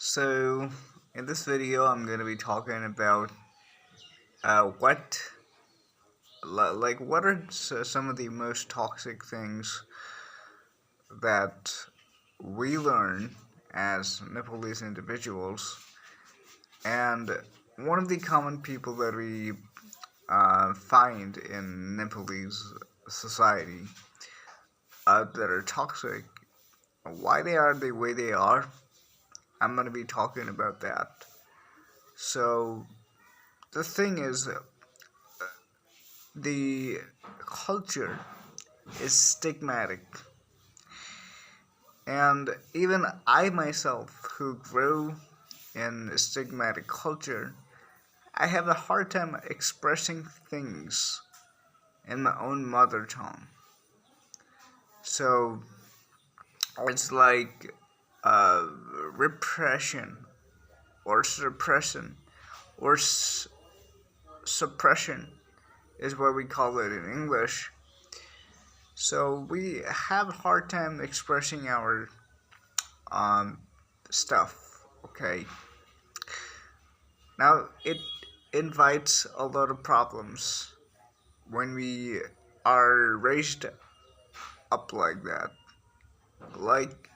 So, in this video, I'm going to be talking about what, what are some of the most toxic things that we learn as Nepalese individuals, and one of the common people that we find in Nepalese society that are toxic, why they are the way they are. I'm going to be talking about that. So, the thing is, the culture is stigmatic, and even I myself, who grew in a stigmatic culture, I have a hard time expressing things in my own mother tongue. So it's like uh, repression or suppression or suppression is what we call it in English. So we have a hard time expressing our um, stuff. Okay. Now it invites a lot of problems when we are raised up like that. Like,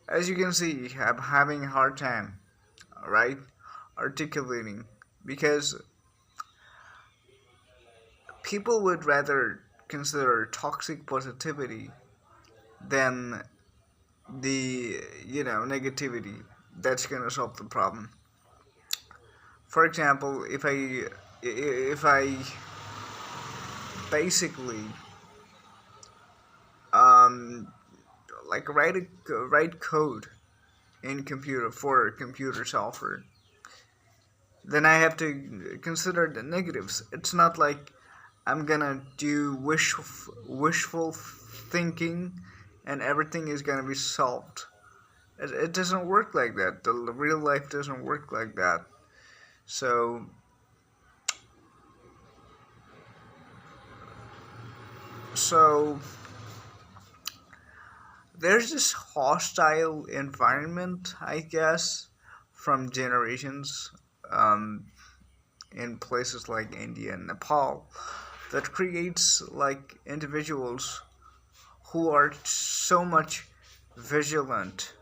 as you can see, I'm having a hard time, right, articulating, because people would rather consider toxic positivity than the negativity that's gonna solve the problem. For example, if I basically um like write code in computer for computer software, then I have to consider the negatives. It's not like I'm gonna do wishful thinking and everything is gonna be solved. It doesn't work like that. The real life doesn't work like that. So so there's this hostile environment, I guess, from generations um, in places like India and Nepal that creates like individuals who are so much vigilant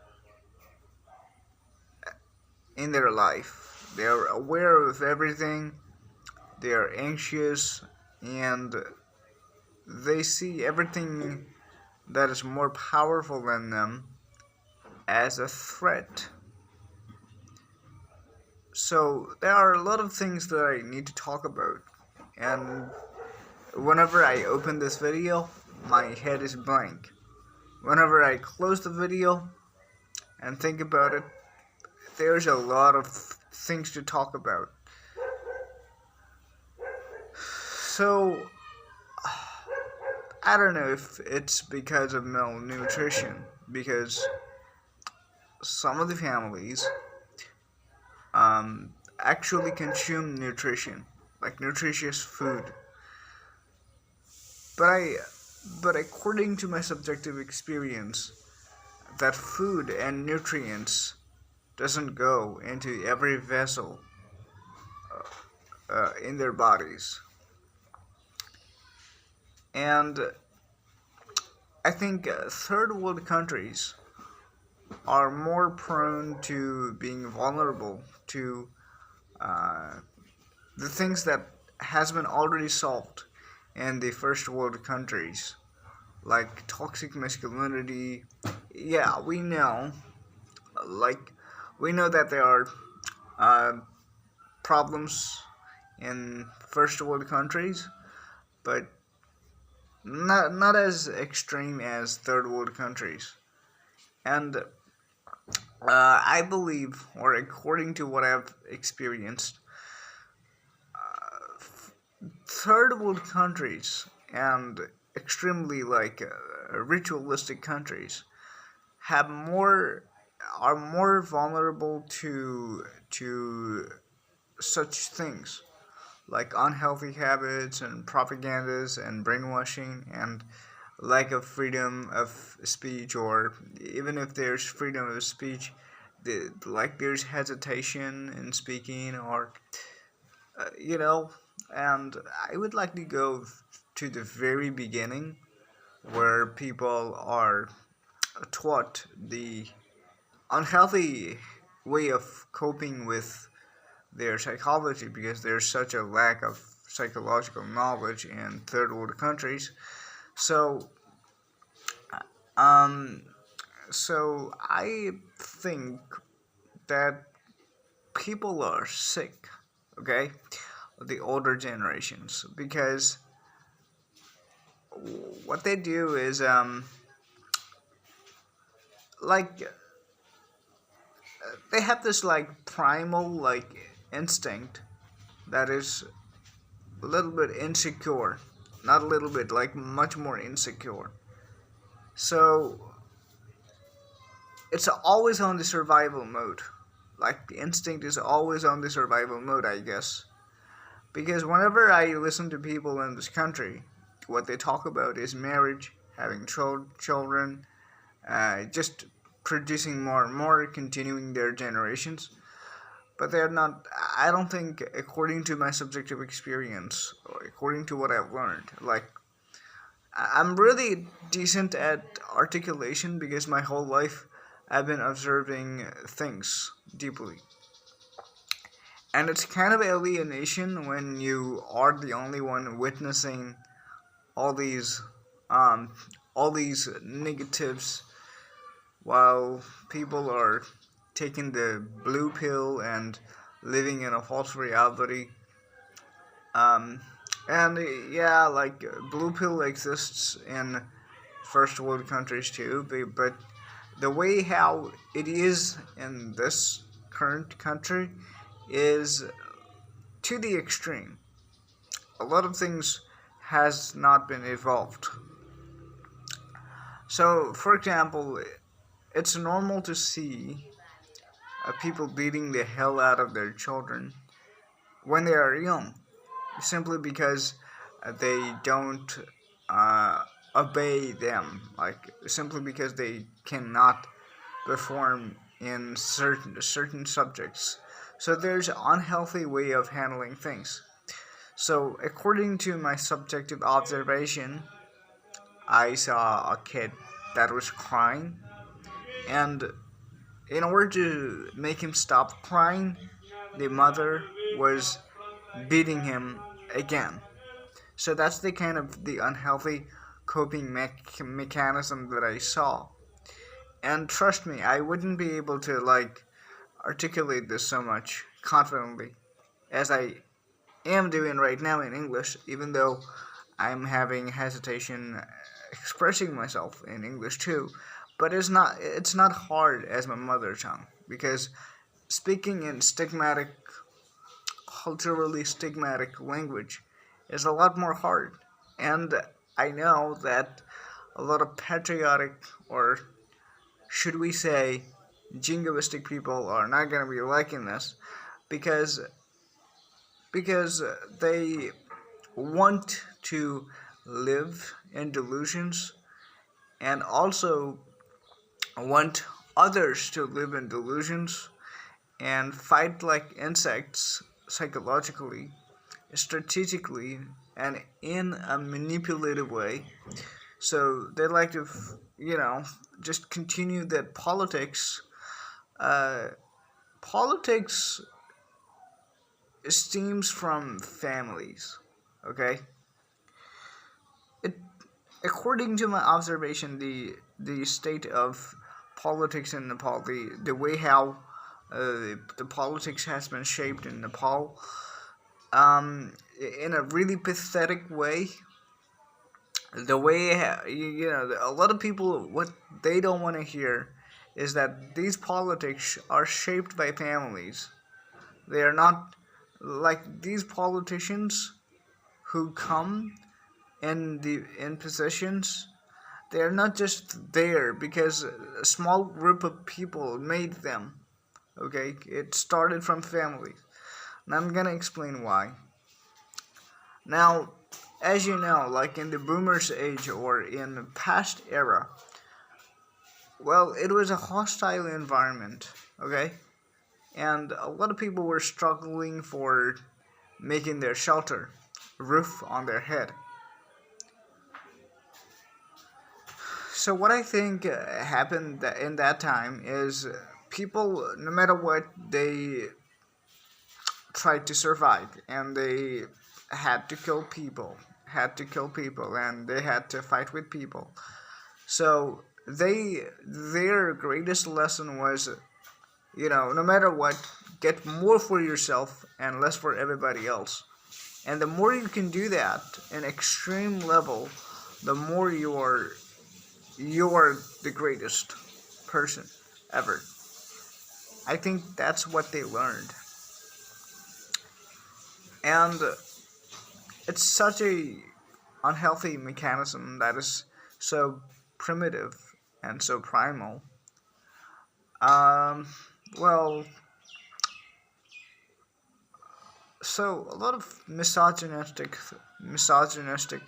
in their life. They are aware of everything, they are anxious, and they see everything that is more powerful than them as a threat. So there are a lot of things that I need to talk about, and whenever I open this video, my head is blank. Whenever I close the video and think about it, there's a lot of things to talk about. So, I don't know if it's because of malnutrition, because some of the families actually consume nutrition, like nutritious food. But but according to my subjective experience, that food and nutrients doesn't go into every vessel in their bodies. And I think third world countries are more prone to being vulnerable to uh, the things that has been already solved in the first world countries, like toxic masculinity. Yeah, like we know that there are uh, problems in first world countries, but not as extreme as third world countries. And I believe, or according to what I've experienced, third world countries and extremely ritualistic countries have more are more vulnerable to such things like unhealthy habits and propagandas and brainwashing and lack of freedom of speech, or even if there's freedom of speech, like there's hesitation in speaking, or you know. And I would like to go to the very beginning, where people are taught the unhealthy way of coping with their psychology, because there's such a lack of psychological knowledge in third world countries. So, um, so I think that people are sick, okay, the older generations, because what they do is like they have this like primal like instinct that is a little bit insecure, not a little bit, like much more insecure. So it's always on the survival mode. Like the instinct is always on the survival mode, I guess. Because whenever I listen to people in this country, what they talk about is marriage, having children, just producing more and more, continuing their generations. But they're not, I don't think, according to my subjective experience, or according to what I've learned, like, I'm really decent at articulation because my whole life I've been observing things deeply. And it's kind of alienation when you are the only one witnessing all these um, all these negatives, while people are taking the blue pill and living in a false reality. Um, and yeah, like blue pill exists in first world countries too, but the way how it is in this current country is to the extreme. A lot of things has not been evolved. So, for example, it's normal to see people beating the hell out of their children when they are young, simply because they don't uh, obey them, like simply because they cannot perform in certain subjects. So there's an unhealthy way of handling things. So according to my subjective observation, I saw a kid that was crying, and in order to make him stop crying, the mother was beating him again. So that's the kind of the unhealthy coping mechanism that I saw. And trust me, I wouldn't be able to like articulate this so much confidently as I am doing right now in English, even though I'm having hesitation expressing myself in English too. But it's not hard as my mother tongue, because speaking in stigmatic, culturally stigmatic language is a lot more hard. And I know that a lot of patriotic, or should we say jingoistic people, are not going to be liking this, because they want to live in delusions, and also want others to live in delusions, and fight like insects psychologically, strategically, and in a manipulative way. So they like to, just continue that politics. Uh, Politics stems from families, okay? It, according to my observation, the state of politics in Nepal, the way how the politics has been shaped in Nepal, in a really pathetic way. The way a lot of people, what they don't want to hear is that these politics are shaped by families. They are not like these politicians who come in positions. They are not just there because a small group of people made them. Okay, it started from families, and I'm gonna explain why. Now, as you know, like in the boomers age or in the past era, well, it was a hostile environment, okay? And a lot of people were struggling for making their shelter, roof on their head. So what I think happened in that time is people, no matter what, they tried to survive, and they had to kill people, and they had to fight with people. So their greatest lesson was, no matter what, get more for yourself and less for everybody else. And the more you can do that in extreme level, the more you are the greatest person ever. I think that's what they learned. And it's such a unhealthy mechanism that is so primitive and so primal. Um, well, so a lot of misogynistic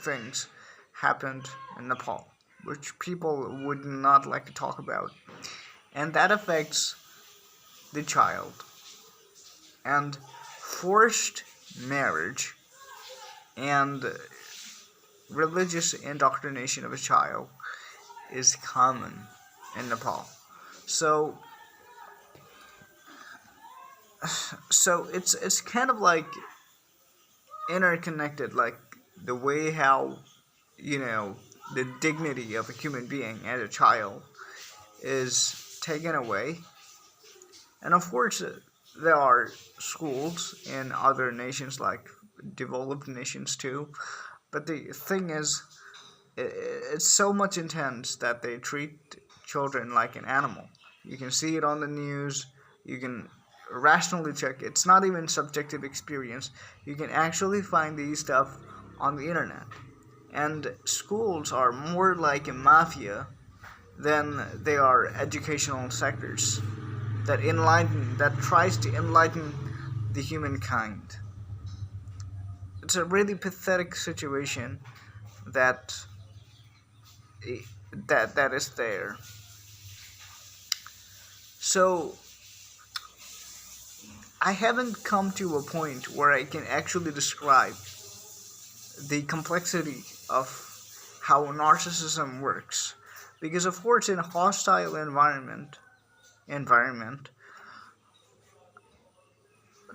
things happened in Nepal, which people would not like to talk about, and that affects the child. And forced marriage and religious indoctrination of a child is common in Nepal. So it's kind of like interconnected, like the way how you know the dignity of a human being as a child is taken away. And of course, there are schools in other nations, like developed nations too. But the thing is, it's so much intense that they treat children like an animal. You can see it on the news. You can rationally check. It's not even subjective experience. You can actually find these stuff on the internet. And schools are more like a mafia than they are educational sectors that tries to enlighten the humankind. It's a really pathetic situation that that is there. So I haven't come to a point where I can actually describe the complexity of how narcissism works, because of course in a hostile environment,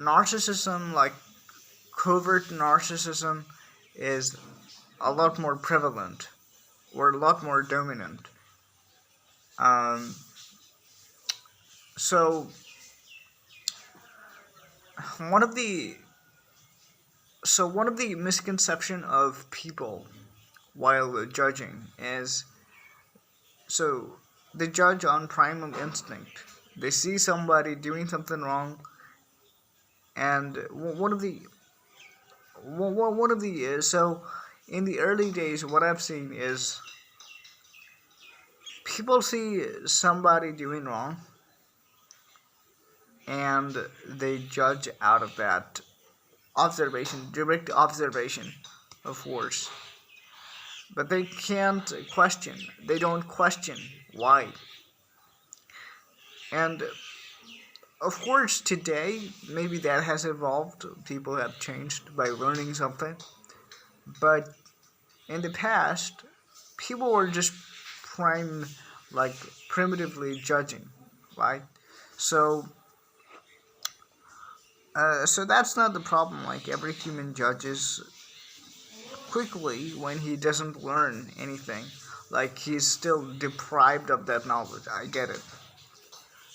narcissism, like covert narcissism, is a lot more prevalent or a lot more dominant. Um, so one of the one of the misconception of people while judging is, so they judge on primal instinct. They see somebody doing something wrong, and one of the so in the early days, what I've seen is people see somebody doing wrong, and they judge out of that observation, direct observation, of course. But they can't question. They don't question why. And of course, today, maybe that has evolved. People have changed by learning something. But in the past, people were just prime, like primitively judging, right? So, so that's not the problem. Like every human judges quickly when he doesn't learn anything. Like he's still deprived of that knowledge. I get it.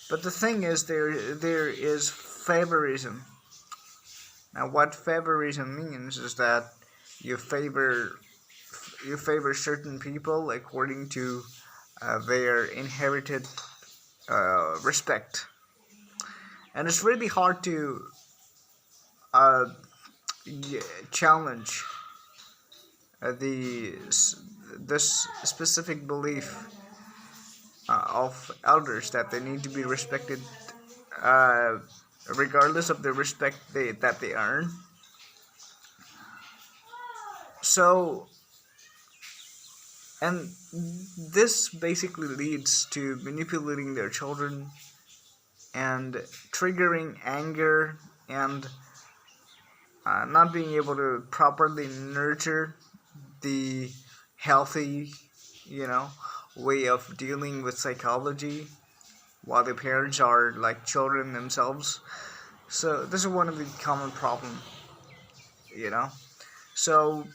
But the thing is, there is favorism. Now, what favorism means is that you favor you favor certain people according to their inherited respect, and it's really hard to uh, challenge the this specific belief of elders that they need to be respected uh, regardless of the respect that they earn. So, and this basically leads to manipulating their children and triggering anger and not being able to properly nurture the healthy, you know, way of dealing with psychology while the parents are like children themselves. So this is one of the common problem, you know. So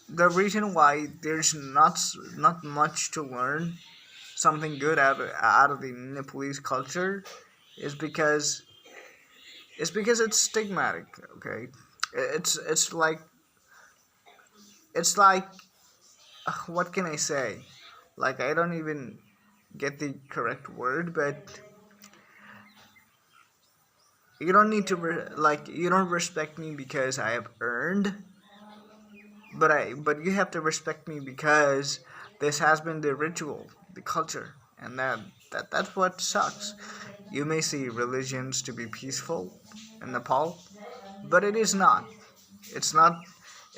the reason why there's not much to learn something good out of the Nepalese culture is because it's stigmatic. Okay, it's like it's like what can I say? Like I don't even get the correct word, but you don't need to like you don't respect me because I have earned, but you have to respect me because this has been the ritual, the culture, and that's what sucks. You may see religions to be peaceful in Nepal, but it is not. It's not.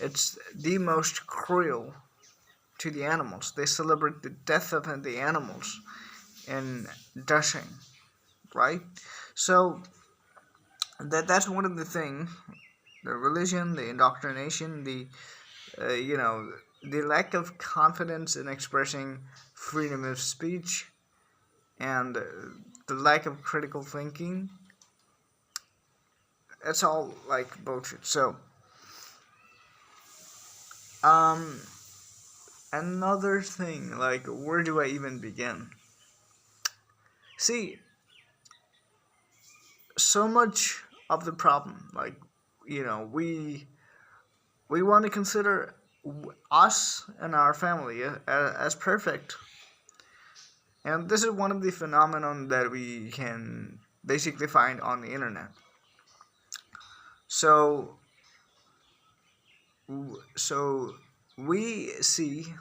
It's the most cruel to the animals. They celebrate the death of the animals in dashing, right? So that's one of the things. The religion, the indoctrination, the you know, the lack of confidence in expressing freedom of speech, and the lack of critical thinking. It's all like bullshit. So, um, another thing, like, where do I even begin? See, so much of the problem, like, you know, we want to consider us and our family as perfect, and this is one of the phenomenon that we can basically find on the internet. So, so we see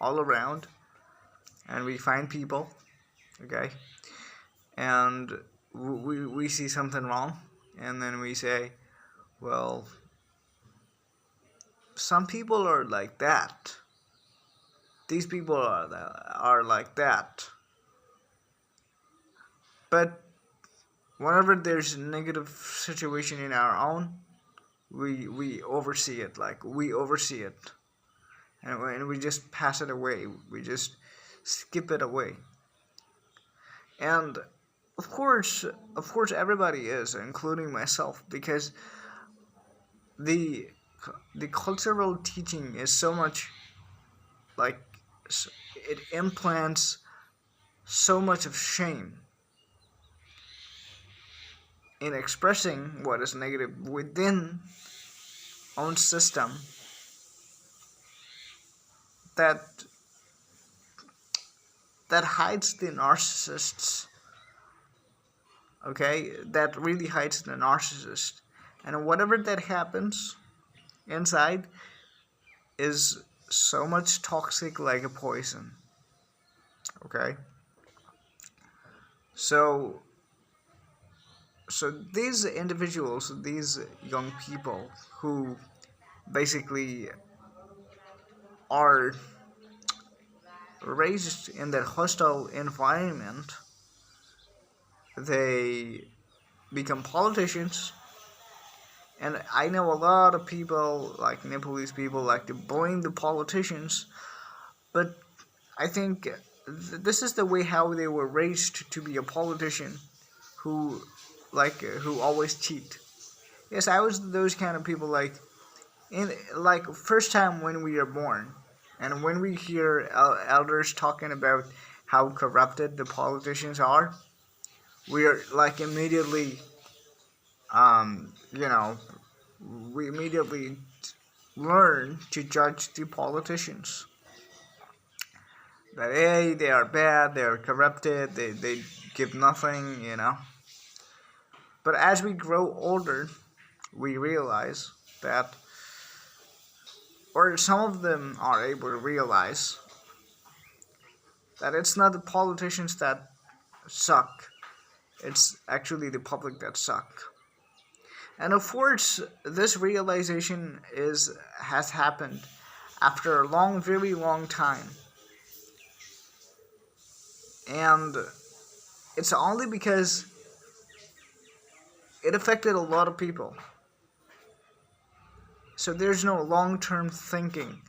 all around, and we find people, okay, and we see something wrong, and then we say, well, some people are like that. These people are like that. But whenever there's a negative situation in our own, we oversee it. Like we oversee it, and we just pass it away. We just skip it away. And of course, everybody is, including myself, because the the cultural teaching is so much like it implants so much of shame in expressing what is negative within own system that hides the narcissists, okay, that really hides the narcissist, and whatever that happens inside is so much toxic like a poison, okay. So these individuals, these young people who basically are raised in that hostile environment, they become politicians. And I know a lot of people, like Nepalese people, like to blame the politicians, but I think this is the way how they were raised to be a politician, who, who always cheat. Yes, I was those kind of people, like in like first time when we are born, and when we hear elders talking about how corrupted the politicians are, we are like immediately, you know, we immediately learn to judge the politicians. That hey, they are bad, they are corrupted, they give nothing, you know. But as we grow older, we realize that, or some of them are able to realize, that it's not the politicians that suck, it's actually the public that suck. And of course, this realization has happened after a long, very long time. And it's only because it affected a lot of people. So there's no long-term thinking.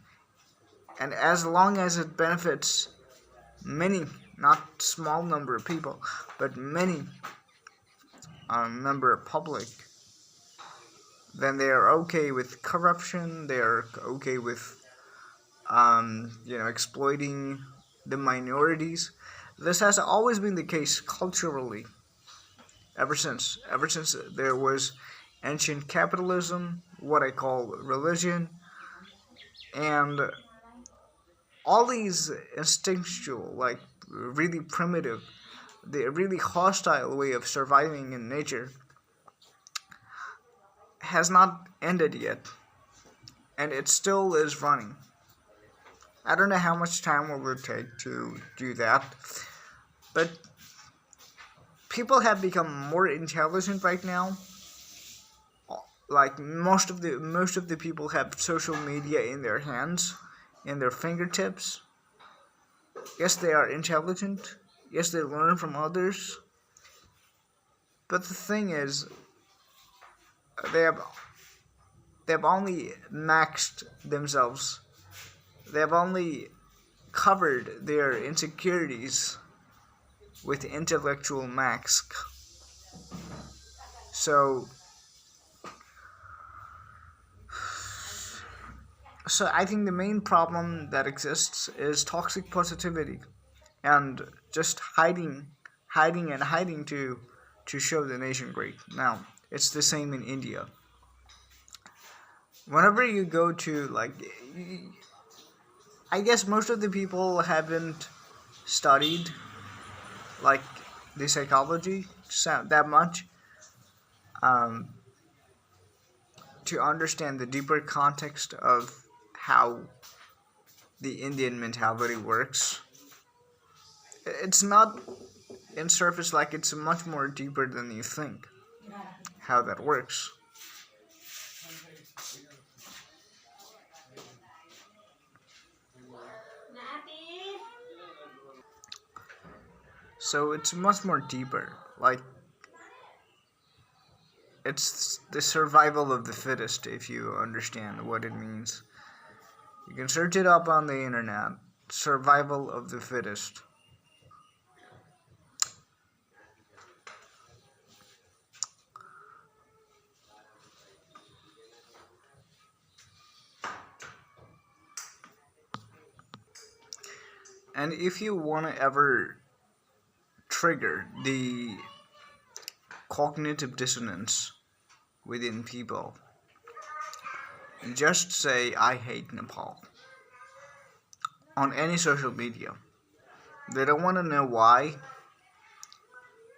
And as long as it benefits many, not small number of people, but many number of public, then they are okay with corruption. They are okay with exploiting the minorities. This has always been the case culturally, ever since there was ancient capitalism, what I call religion, and all these instinctual, like really primitive, the really hostile way of surviving in nature has not ended yet, and it still is running. I don't know how much time it will take to do that, but people have become more intelligent right now. Like most of the people have social media in their hands, in their fingertips. Yes, they are intelligent. Yes, they learn from others. But the thing is, they have they have only maxed themselves. They have only covered their insecurities with intellectual mask. So I think the main problem that exists is toxic positivity and just hiding to show the nation great. Now, it's the same in India. Whenever you go to, like, I guess most of the people haven't studied, like, the psychology that much um, to understand the deeper context of how the Indian mentality works. It's not in surface, like, it's much more deeper than you think how that works. So it's much more deeper. Like, it's the survival of the fittest, if you understand what it means. You can search it up on the internet. Survival of the fittest. And if you want to ever trigger the cognitive dissonance within people, just say, I hate Nepal on any social media. They don't want to know why.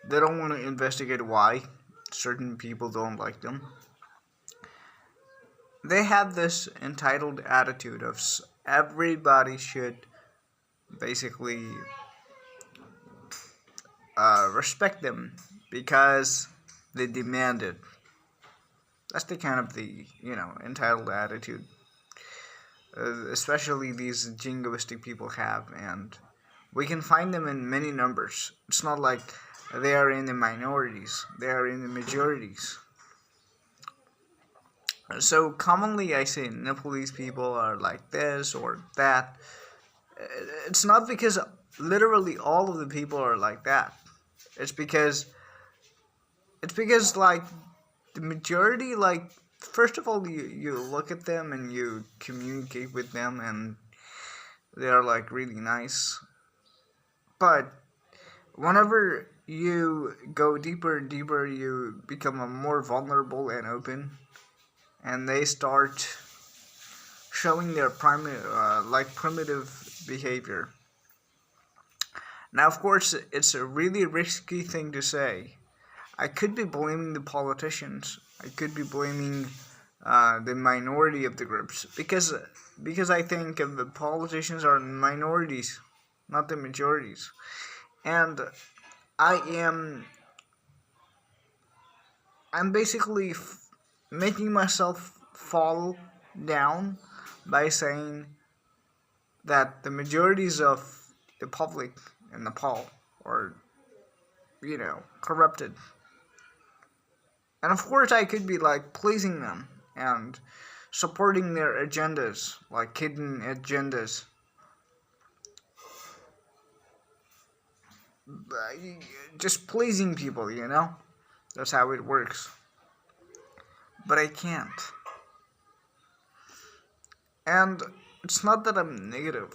They don't want to investigate why certain people don't like them. They have this entitled attitude of everybody should basically respect them because they demand it. That's the kind of the entitled attitude, especially these jingoistic people have, and we can find them in many numbers. It's not like they are in the minorities; they are in the majorities. So commonly, I say Nepalese people are like this or that. It's not because literally all of the people are like that. It's because like the majority, like, first of all, you look at them and you communicate with them and they are like really nice. But whenever you go deeper and deeper, you become a more vulnerable and open, and they start showing their primitive behavior. Now, of course, it's a really risky thing to say. I could be blaming the politicians. I could be blaming the minority of the groups because I think the politicians are minorities, not the majorities, and I am I'm basically making myself fall down by saying that the majorities of the public in Nepal are, corrupted. And of course, I could be like pleasing them and supporting their agendas, like hidden agendas. Just pleasing people. That's how it works. But I can't. And it's not that I'm negative.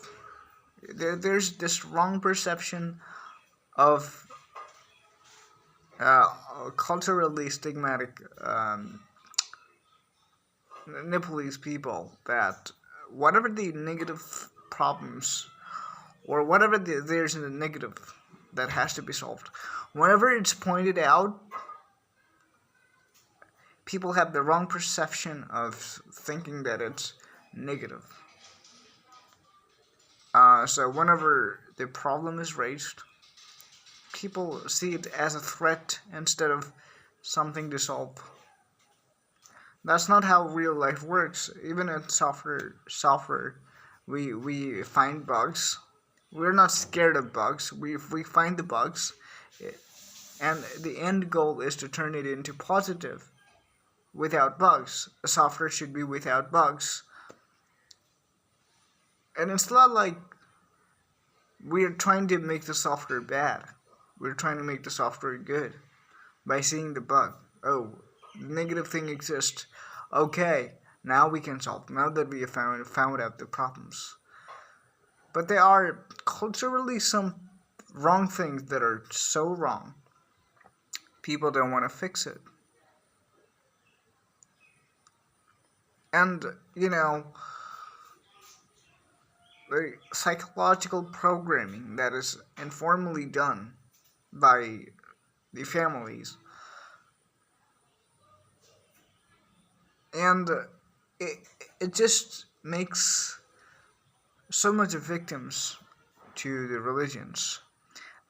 There's this wrong perception of culturally stigmatic Nepalese people that whatever the negative problems or whatever there's a negative that has to be solved, whenever it's pointed out, people have the wrong perception of thinking that it's negative. So whenever the problem is raised, people see it as a threat instead of something to solve. That's not how real life works. Even in software, we find bugs. We're not scared of bugs. We find the bugs, and the end goal is to turn it into positive. Without bugs, the software should be without bugs. And it's not like we're trying to make the software bad. We're trying to make the software good by seeing the bug. Oh, the negative thing exists. Okay, now we can solve. Now that we have found out the problems. But there are culturally some wrong things that are so wrong. People don't want to fix it. And, the psychological programming that is informally done by the families, and it just makes so much victims to the religions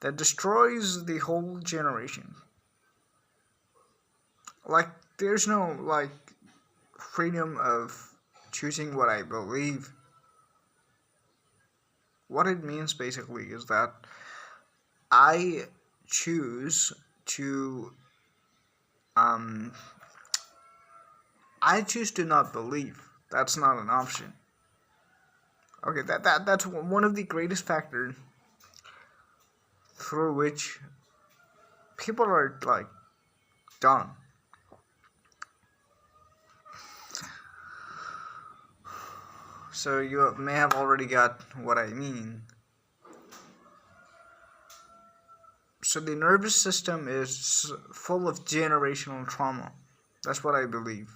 that destroys the whole generation. Like, there's no freedom of choosing what I believe. What it means basically is that I choose to not believe. That's not an option. Okay, that's one of the greatest factors through which people are done. So you may have already got what I mean. So the nervous system is full of generational trauma. That's what I believe.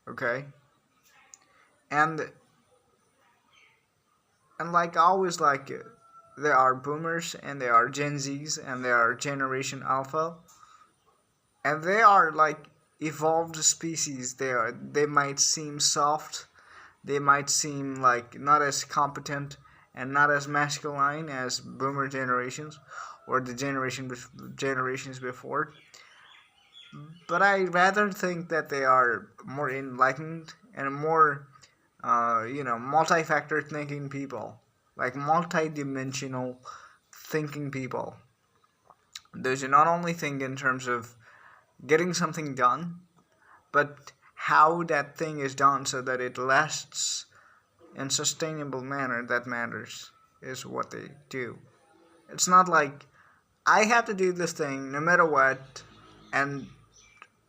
Okay? And always, there are boomers and there are Gen Zs and there are Generation Alpha. And they are evolved species. They might seem soft. They might seem not as competent and not as masculine as boomer generations or the generations before. But I rather think that they are more enlightened and more, multi-factor thinking people, multi-dimensional thinking people. Those who not only think in terms of getting something done, but how that thing is done so that it lasts in sustainable manner that matters is what they do. It's not like I have to do this thing no matter what, and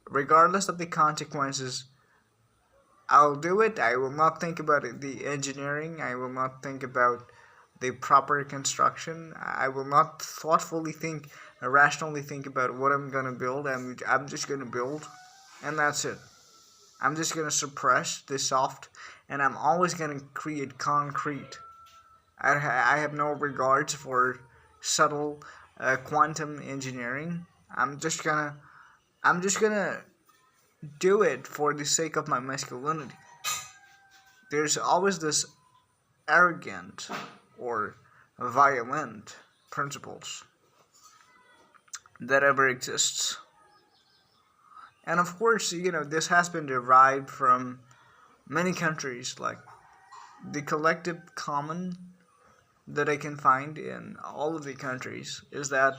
regardless of the consequences, I'll do it. I will not think about the engineering. I will not think about the proper construction. I will not thoughtfully think, rationally think about what I'm going to build. I'm just going to build, and that's it. I'm just going to suppress the soft, and I'm always going to create concrete. I have no regards for subtle quantum engineering. I'm just gonna do it for the sake of my masculinity. There's always this arrogant or violent principles that ever exists. And of course, this has been derived from many countries like the collective common that I can find in all of the countries is that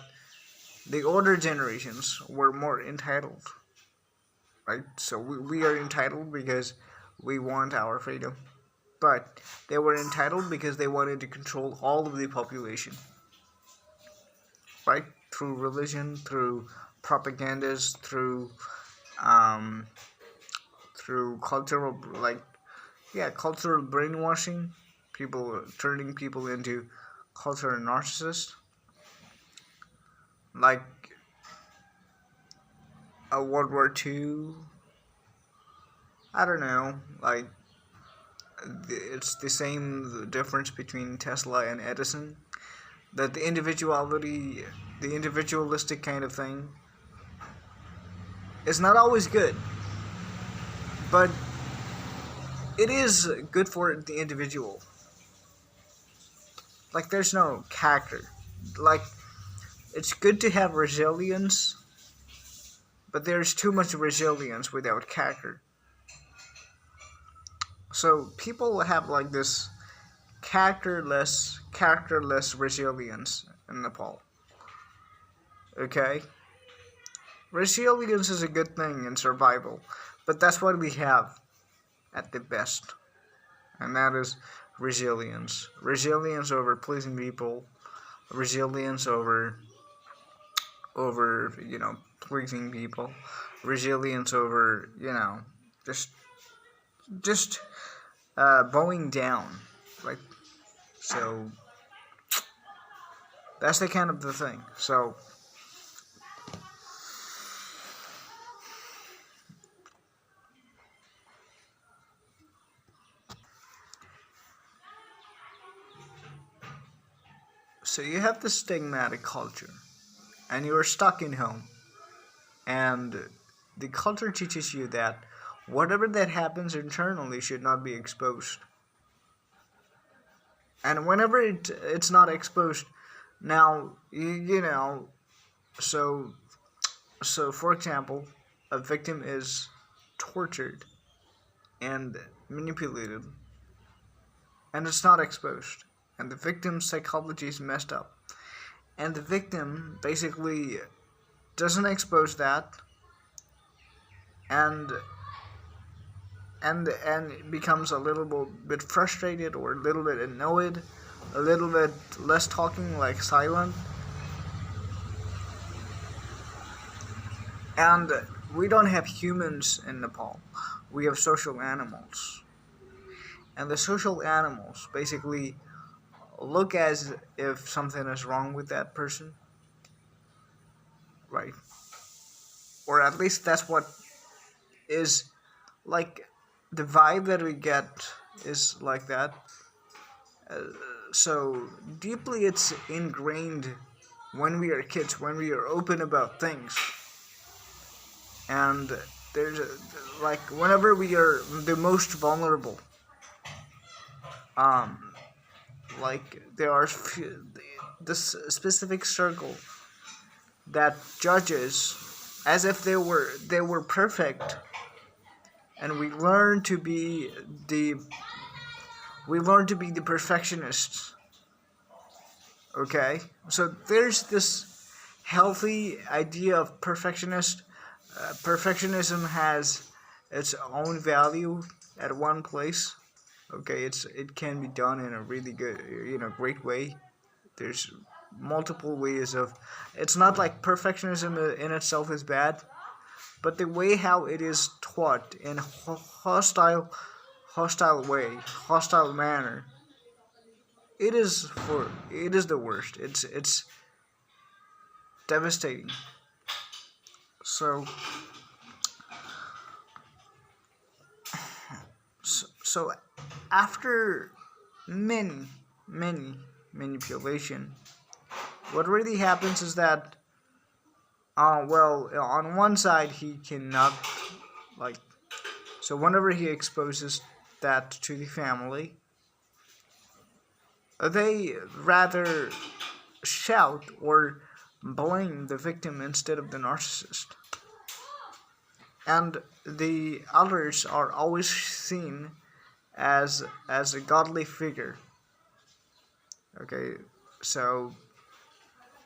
the older generations were more entitled, right? So we are entitled because we want our freedom, but they were entitled because they wanted to control all of the population, right? Through religion, through propagandas, um, through cultural, like, yeah, cultural brainwashing, people turning people into cultural narcissists, like a World War II. I don't know, like it's the same difference between Tesla and Edison, that the individuality, the individualistic kind of thing, is not always good, but it is good for the individual. Like, there's no character. Like, it's good to have resilience, but there's too much resilience without character. So people have like this characterless resilience in Nepal. Okay? Resilience is a good thing in survival, but that's what we have at the best. And that is resilience. Resilience over pleasing people, resilience over pleasing people, resilience over just just bowing down, like, so that's the kind of the thing. So you have the stigmatic culture, and you are stuck in home, and the culture teaches you that whatever that happens internally should not be exposed. And whenever it's not exposed, now so for example, a victim is tortured and manipulated, and it's not exposed, and the victim's psychology is messed up, and the victim basically doesn't expose that, and becomes a little bit frustrated, or a little bit annoyed, a little bit less talking, like silent. And we don't have humans in Nepal, we have social animals, and the social animals basically look as if something is wrong with that person, right? Or at least that's what is, like, the vibe that we get is like that. So deeply it's ingrained when we are kids, when we are open about things. And there's like, whenever we are the most vulnerable, like, there are this specific circle that judges as if they were perfect, and we learn to be the perfectionists. Okay, so there's this healthy idea of perfectionist. Perfectionism has its own value at one place. Okay, it can be done in a really good, great way. There's multiple ways of. It's not like perfectionism in itself is bad, but the way how it is taught in hostile way, hostile manner, it is the worst. It's devastating. So so after many manipulation, what really happens is that, well, on one side he cannot, like, so whenever he exposes that to the family, they rather shout or blame the victim instead of the narcissist. And the others are always seen as a godly figure. Okay, so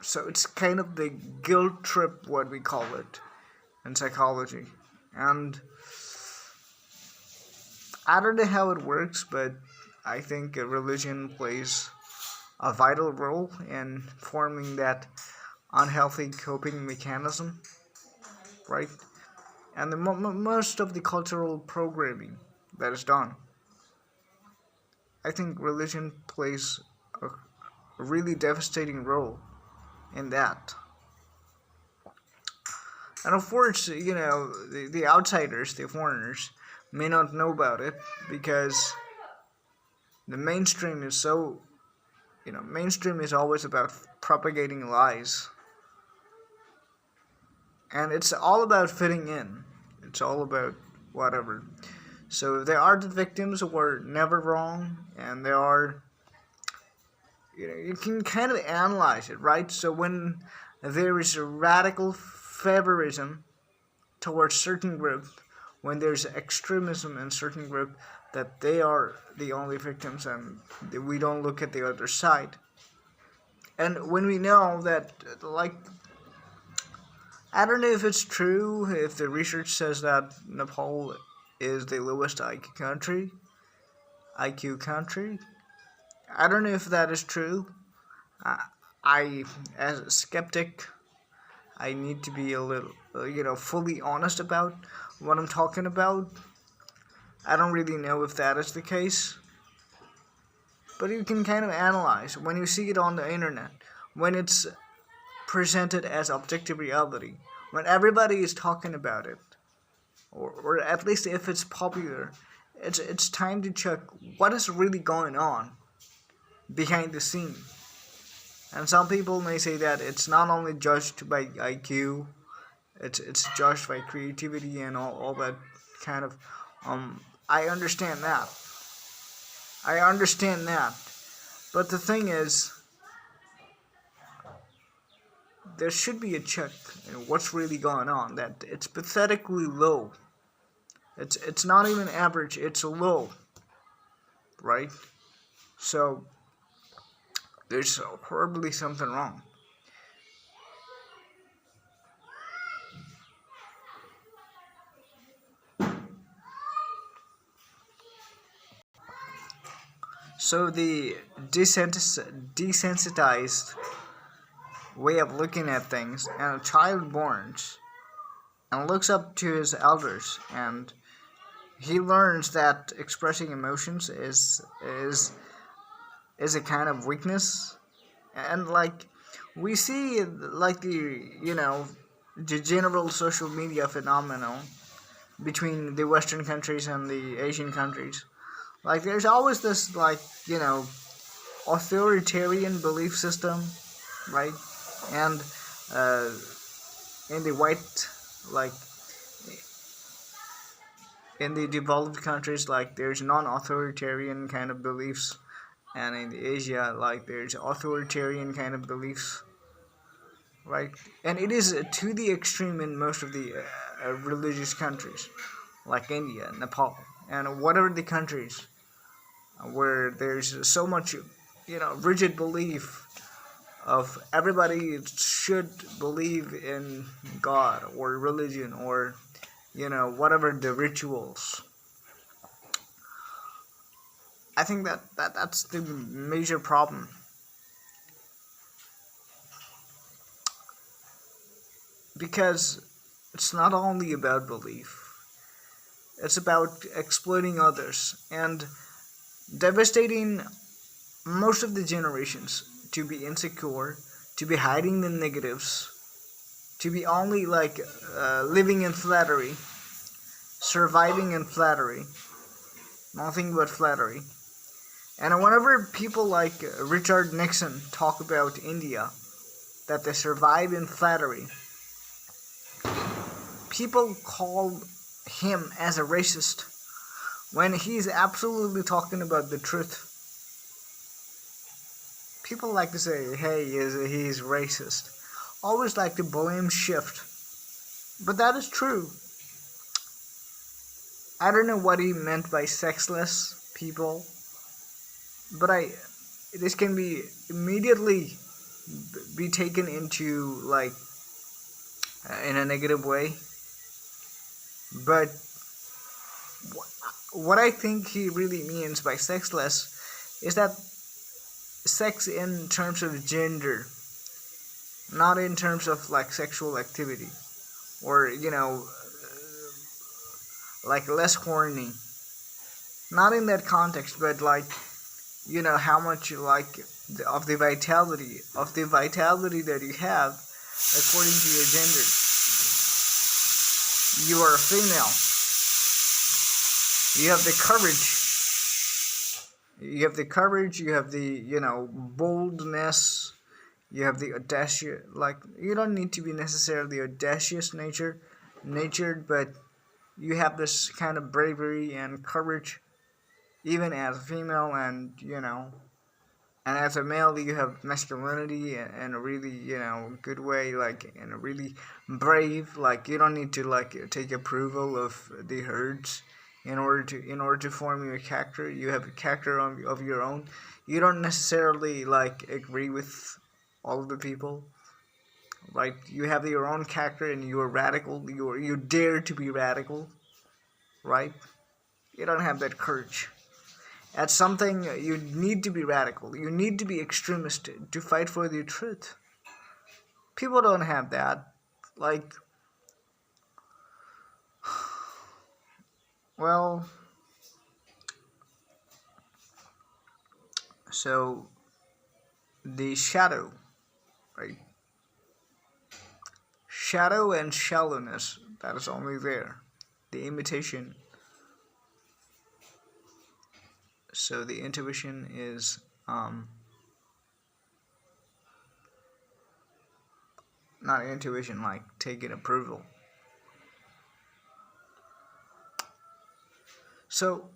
it's kind of the guilt trip, what we call it in psychology, and I don't know how it works, but I think religion plays a vital role in forming that unhealthy coping mechanism, right? And most of the cultural programming that is done, I think religion plays a really devastating role in that. And of course, the outsiders, the foreigners, may not know about it because the mainstream is so, mainstream is always about propagating lies. And it's all about fitting in. It's all about whatever. So there are the victims who were never wrong, and there are, you can kind of analyze it, right? So when there is a radical favorism towards certain group, when there's extremism in certain group, that they are the only victims and we don't look at the other side. And when we know that, like, I don't know if it's true, if the research says that Nepal is the lowest IQ country. I don't know if that is true. I, as a skeptic, I need to be a little, fully honest about what I'm talking about. I don't really know if that is the case. But you can kind of analyze when you see it on the internet, when it's presented as objective reality, when everybody is talking about it, or at least if it's popular, it's time to check what is really going on behind the scene. And some people may say that it's not only judged by IQ, it's judged by creativity and all that kind of. I understand that. I understand that. But the thing is, there should be a check in what's really going on. That it's pathetically low. It's not even average. It's low, right? So there's horribly something wrong. So the desensitized way of looking at things, and a child borns and looks up to his elders, and he learns that expressing emotions is a kind of weakness, and like we see like the general social media phenomenon between the Western countries and the Asian countries. Like there's always this authoritarian belief system, right? And uh, in the white, like in the developed countries, like there's non-authoritarian kind of beliefs, and in Asia, like there's authoritarian kind of beliefs, right? And it is to the extreme in most of the religious countries, like India, Nepal, and whatever the countries where there's so much, rigid belief of everybody should believe in God or religion or whatever the rituals. I think that's the major problem. Because it's not only about belief, it's about exploiting others and devastating most of the generations to be insecure, to be hiding the negatives, to be only like living in flattery, surviving in flattery, nothing but flattery. And whenever people like Richard Nixon talk about India, that they survive in flattery, people call him as a racist when he's absolutely talking about the truth. People like to say, hey, he's racist. Always like to blame shift. But that is true. I don't know what he meant by sexless. people, but this can be immediately be taken into like in a negative way. But what I think he really means by sexless is that sex in terms of gender, not in terms of like sexual activity, or like less horny, not in that context, but like how much you like of the vitality that you have according to your gender. You are a female, you have the courage, you have the boldness, you have the audacious, like you don't need to be necessarily audacious natured, but you have this kind of bravery and courage even as a female, and as a male you have masculinity in a really good way, like in a really brave, like you don't need to like take approval of the herds in order to form your character. You have a character of your own. You don't necessarily like agree with all of the people, right? You have your own character and you are radical. You dare to be radical, right? You don't have that courage. At something, you need to be radical. You need to be extremist to fight for the truth. People don't have that. Like, well, so the shadow, right? Shadow and shallowness, that is only there. The imitation. So the intuition is not intuition like taking approval. So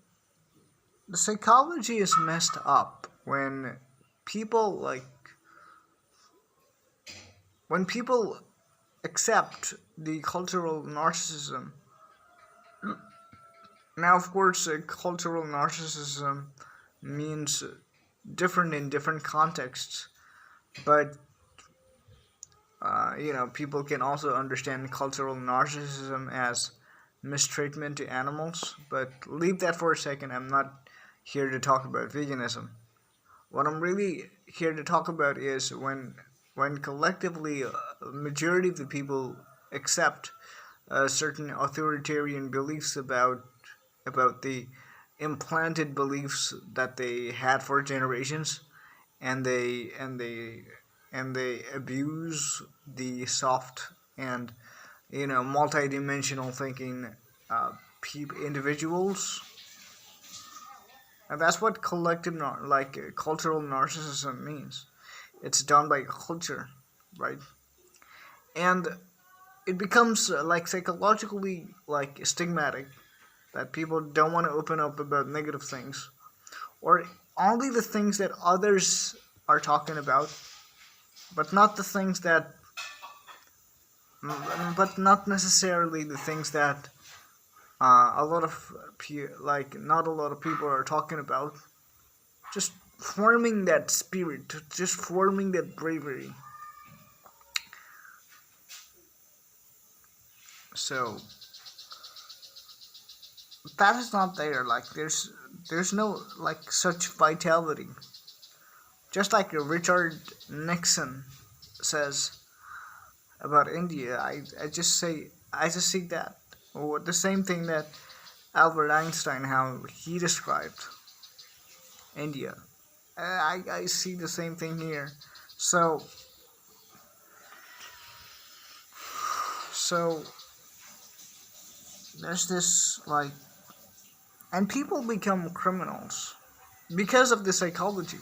the psychology is messed up people like when people accept the cultural narcissism. Now, of course, cultural narcissism means different in different contexts, but people can also understand cultural narcissism as mistreatment to animals. But leave that for a second. I'm not here to talk about veganism. What I'm really here to talk about is when collectively a majority of the people accept certain authoritarian beliefs about the implanted beliefs that they had for generations, and they abuse the soft and multidimensional thinking individuals. And that's what cultural narcissism means. It's done by culture, right? And it becomes like psychologically like stigmatic, that people don't want to open up about negative things, or only the things that others are talking about, but not the things that but not necessarily the things that a lot of not a lot of people are talking about. Just forming that spirit, just forming that bravery. So that is not there. Like there's no like such vitality. Just like Richard Nixon says about India, I just see that, or the same thing that Albert Einstein, how he described India. I see the same thing here. So so there's this like, and people become criminals because of the psychology,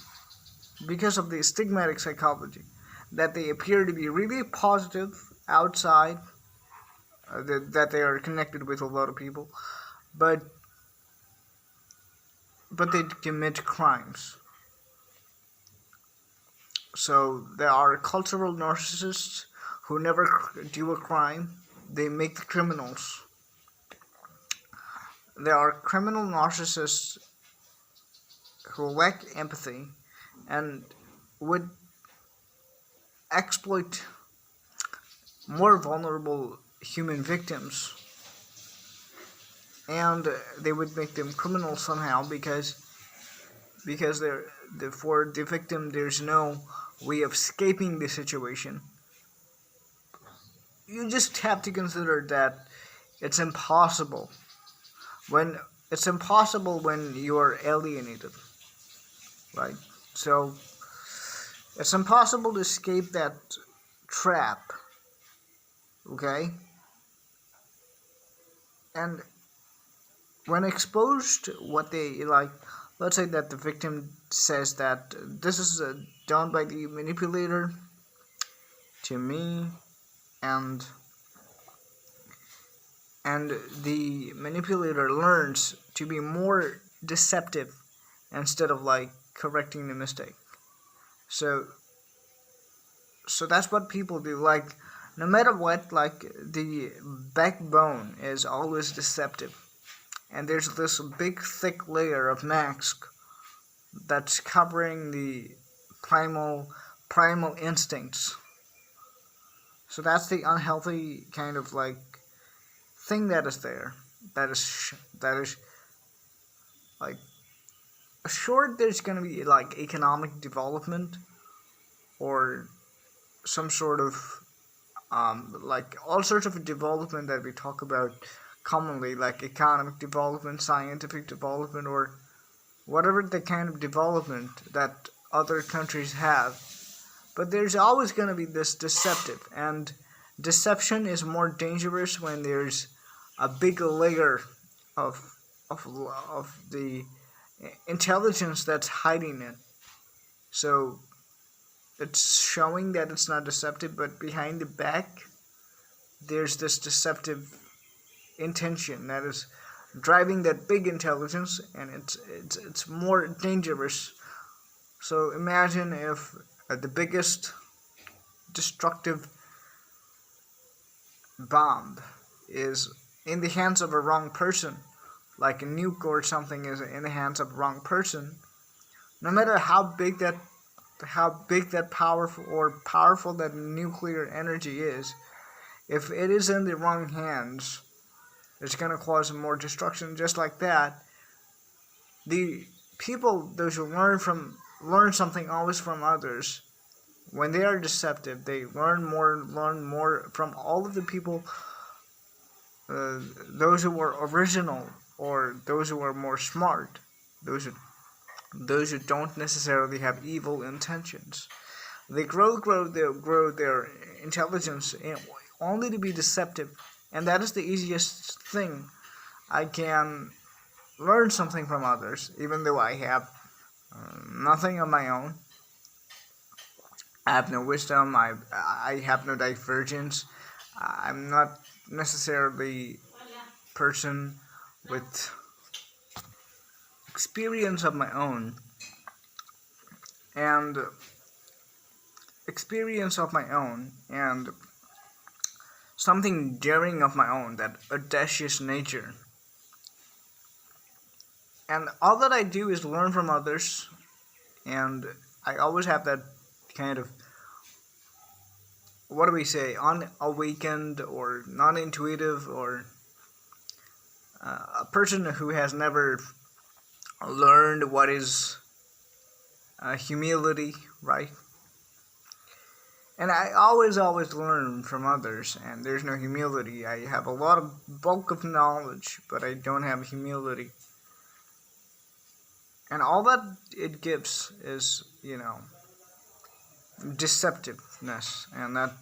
because of the stigmatic psychology, that they appear to be really positive outside, that they are connected with a lot of people, but they commit crimes. So there are cultural narcissists who never do a crime. They make the criminals. There are criminal narcissists who lack empathy and would exploit more vulnerable human victims, and they would make them criminals somehow because for the victim there's no way of escaping the situation. You just have to consider that it's impossible when when you're alienated, right? So it's impossible to escape that trap, okay? And when exposed, what they like, let's say that the victim says that this is done by the manipulator to me, and and the manipulator learns to be more deceptive instead of like correcting the mistake. So that's what people do. Like, no matter what, like, the backbone is always deceptive, and there's this big thick layer of mask that's covering the primal instincts. So that's the unhealthy kind of like thing that is there. That is like, sure, there's gonna be like economic development or some sort of like all sorts of development that we talk about commonly, like economic development, scientific development, or whatever the kind of development that other countries have. But there's always going to be this deceptive, and deception is more dangerous when there's a big layer of of the intelligence that's hiding it. So it's showing that it's not deceptive, but behind the back, there's this deceptive intention that is driving that big intelligence, and it's more dangerous. So imagine if the biggest destructive bomb is in the hands of a wrong person, like a nuke or something is in the hands of a wrong person. No matter how big that powerful that nuclear energy is, if it is in the wrong hands, it's going to cause more destruction. Just like that, the people, those who learn something always from others, when they are deceptive, they learn more from all of the people, those who were original or those who are more smart, those who don't necessarily have evil intentions. They grow their intelligence only to be deceptive, and that is the easiest thing. I can learn something from others, even though I have nothing of my own. I have no wisdom. I have no divergence. I'm not necessarily a person with experience of my own, and something daring of my own, that audacious nature. And all that I do is learn from others, and I always have that kind of, what do we say, unawakened or non-intuitive, or a person who has never learned what is humility, right? And I always learn from others, and there's no humility. I have a lot of bulk of knowledge, but I don't have humility. And all that it gives is, deceptiveness, and that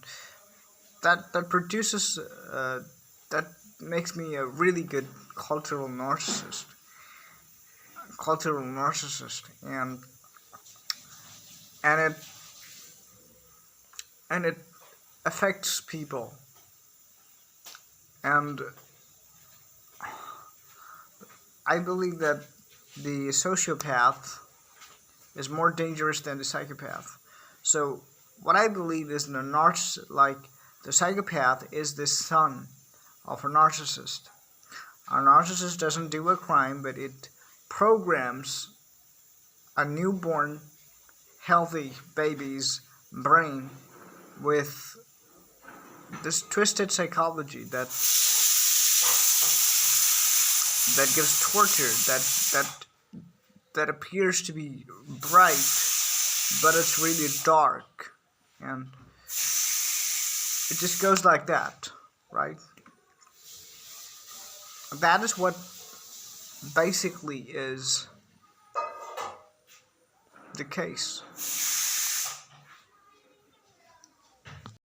produces that makes me a really good cultural narcissist, and and it and it affects people. And I believe that the sociopath is more dangerous than the psychopath. So what I believe is the psychopath is the son of a narcissist. A narcissist doesn't do a crime, but it programs a newborn, healthy baby's brain with this twisted psychology that gives torture, that appears to be bright, but it's really dark, and it just goes like that, right? That is what basically is the case.